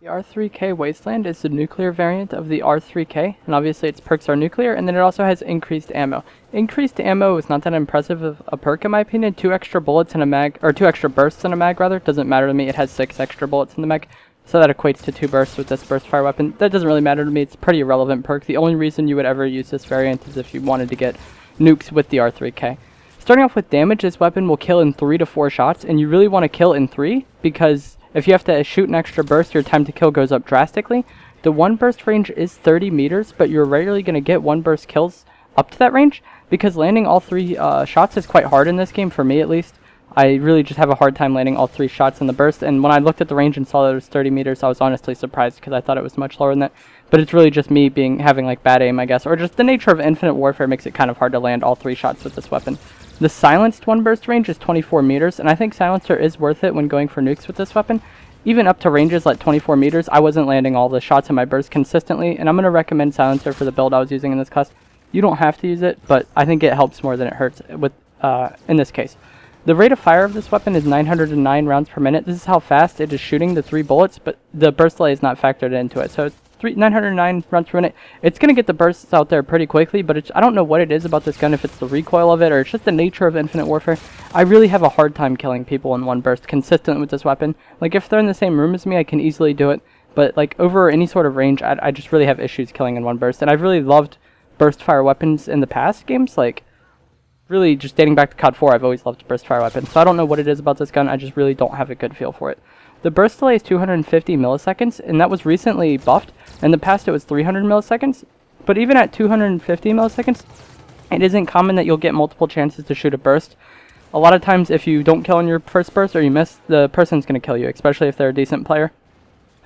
The R3K Wasteland is the nuclear variant of the R3K, and obviously its perks are nuclear, and then it also has increased ammo. Increased ammo is not that impressive of a perk in my opinion. 2 extra bullets in a mag, or 2 extra bursts in a mag rather, doesn't matter to me. It has 6 extra bullets in the mag, so that equates to 2 bursts with this burst fire weapon. That doesn't really matter to me. It's a pretty irrelevant perk. The only reason you would ever use this variant is if you wanted to get nukes with the R3K. Starting off with damage, this weapon will kill in 3 to 4 shots, and you really want to kill in 3 because if you have to shoot an extra burst, your time to kill goes up drastically. The 1 burst range is 30 meters, but you're rarely going to get 1 burst kills up to that range because landing all 3 shots is quite hard in this game, for me at least. I really just have a hard time landing all 3 shots in the burst, and when I looked at the range and saw that it was 30 meters, I was honestly surprised because I thought it was much lower than that. But it's really just me having like bad aim, I guess, or just the nature of Infinite Warfare makes it kind of hard to land all 3 shots with this weapon. The silenced 1 burst range is 24 meters, and I think silencer is worth it when going for nukes with this weapon. Even up to ranges like 24 meters, I wasn't landing all the shots in my burst consistently, and I'm going to recommend silencer for the build I was using in this class. You don't have to use it, but I think it helps more than it hurts with in this case. The rate of fire of this weapon is 909 rounds per minute. This is how fast it is shooting the 3 bullets, but the burst delay is not factored into it. So it's 909 rounds per minute. It's going to get the bursts out there pretty quickly, but I don't know what it is about this gun, if it's the recoil of it or it's just the nature of Infinite Warfare. I really have a hard time killing people in 1 burst consistent with this weapon. Like, if they're in the same room as me, I can easily do it, but like over any sort of range, I just really have issues killing in 1 burst. And I've really loved burst fire weapons in the past games, like really just dating back to COD 4, I've always loved burst fire weapons. So I don't know what it is about this gun, I just really don't have a good feel for it. The burst delay is 250 milliseconds, and that was recently buffed. In the past it was 300 milliseconds, but even at 250 milliseconds, it isn't common that you'll get multiple chances to shoot a burst. A lot of times if you don't kill on your first burst or you miss, the person's going to kill you, especially if they're a decent player.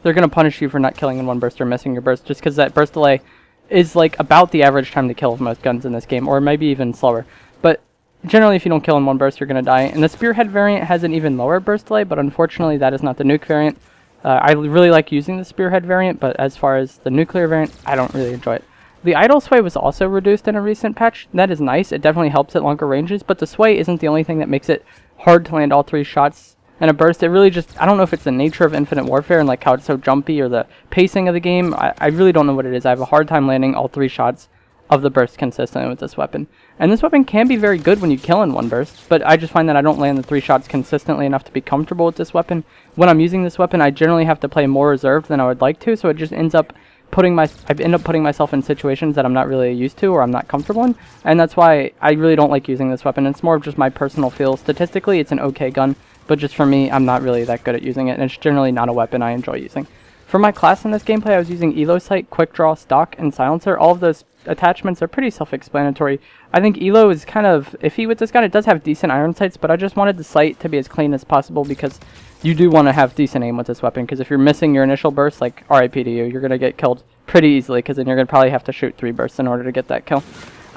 They're going to punish you for not killing in 1 burst or missing your burst, just because that burst delay is like about the average time to kill of most guns in this game, or maybe even slower. But generally, if you don't kill in 1 burst, you're going to die. And the Spearhead variant has an even lower burst delay, but unfortunately, that is not the nuke variant. I really like using the Spearhead variant, but as far as the nuclear variant, I don't really enjoy it. The idle sway was also reduced in a recent patch. That is nice. It definitely helps at longer ranges, but the sway isn't the only thing that makes it hard to land all 3 shots in a burst. It really just, I don't know if it's the nature of Infinite Warfare and like how it's so jumpy or the pacing of the game. I really don't know what it is. I have a hard time landing all 3 shots of the burst consistently with this weapon. And this weapon can be very good when you kill in 1 burst, but I just find that I don't land the 3 shots consistently enough to be comfortable with this weapon. When I'm using this weapon, I generally have to play more reserved than I would like to, so it just ends up I end up putting myself in situations that I'm not really used to or I'm not comfortable in, and that's why I really don't like using this weapon. It's more of just my personal feel. Statistically, it's an okay gun, but just for me, I'm not really that good at using it, and it's generally not a weapon I enjoy using. For my class in this gameplay, I was using Elo Sight, Quick Draw, Stock, and Silencer. All of those attachments are pretty self-explanatory. I think Elo is kind of iffy with this gun. It does have decent iron sights, but I just wanted the sight to be as clean as possible because you do want to have decent aim with this weapon, because if you're missing your initial burst, like RIP to you, you're going to get killed pretty easily, because then you're going to probably have to shoot 3 bursts in order to get that kill.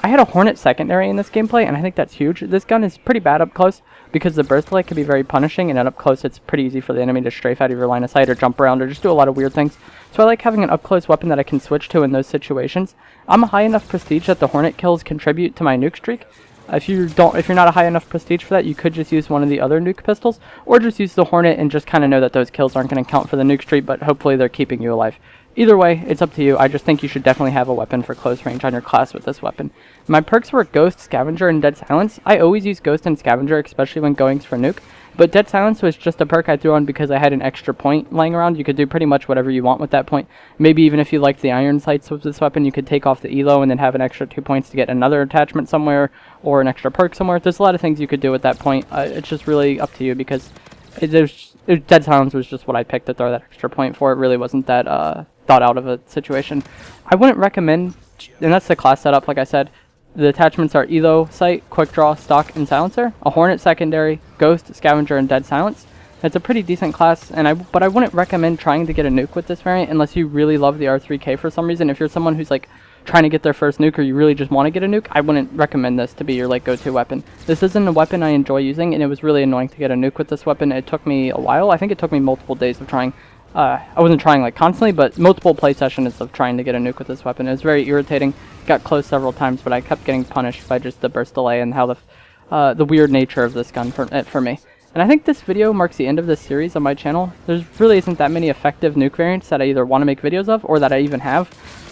I had a Hornet secondary in this gameplay, and I think that's huge. This gun is pretty bad up close because the burst delay can be very punishing, and at up close it's pretty easy for the enemy to strafe out of your line of sight or jump around or just do a lot of weird things. So I like having an up close weapon that I can switch to in those situations. I'm a high enough prestige that the Hornet kills contribute to my nuke streak. If you're not a high enough prestige for that, you could just use one of the other nuke pistols, or just use the Hornet and just kind of know that those kills aren't going to count for the nuke streak, but hopefully they're keeping you alive. Either way, it's up to you. I just think you should definitely have a weapon for close range on your class with this weapon. My perks were Ghost, Scavenger, and Dead Silence. I always use Ghost and Scavenger, especially when going for nuke, but Dead Silence was just a perk I threw on because I had an extra point lying around. You could do pretty much whatever you want with that point. Maybe even if you liked the iron sights with this weapon, you could take off the Elo and then have an extra 2 points to get another attachment somewhere, or an extra perk somewhere. There's a lot of things you could do with that point. It's just really up to you, because Dead Silence was just what I picked to throw that extra point for. It really wasn't that thought out of a situation. I wouldn't recommend, and that's the class setup, like I said. The attachments are Elo Sight, Quick Draw, Stock, and Silencer. A Hornet secondary, Ghost, Scavenger, and Dead Silence. It's a pretty decent class, but I wouldn't recommend trying to get a nuke with this variant unless you really love the R3K for some reason. If you're someone who's like trying to get their first nuke, or you really just want to get a nuke, I wouldn't recommend this to be your like go-to weapon. This isn't a weapon I enjoy using, and it was really annoying to get a nuke with this weapon. It took me a while. I think it took me multiple days of trying. I wasn't trying like constantly, but multiple play sessions of trying to get a nuke with this weapon. It was very irritating. Got close several times, but I kept getting punished by just the burst delay and how the weird nature of this gun for me. And I think this video marks the end of this series on my channel. There really isn't that many effective nuke variants that I either want to make videos of or that I even have.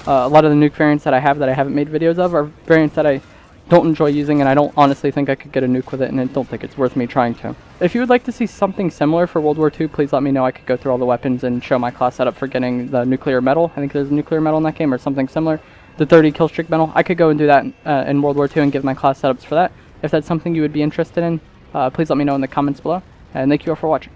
A lot of the nuke variants that I have that I haven't made videos of are variants that I don't enjoy using, and I don't honestly think I could get a nuke with it, and I don't think it's worth me trying to. If you would like to see something similar for World War II, please let me know. I could go through all the weapons and show my class setup for getting the nuclear medal. I think there's a nuclear medal in that game or something similar. The 30 kill streak medal. I could go and do that in World War II and give my class setups for that. If that's something you would be interested in, please let me know in the comments below. And thank you all for watching.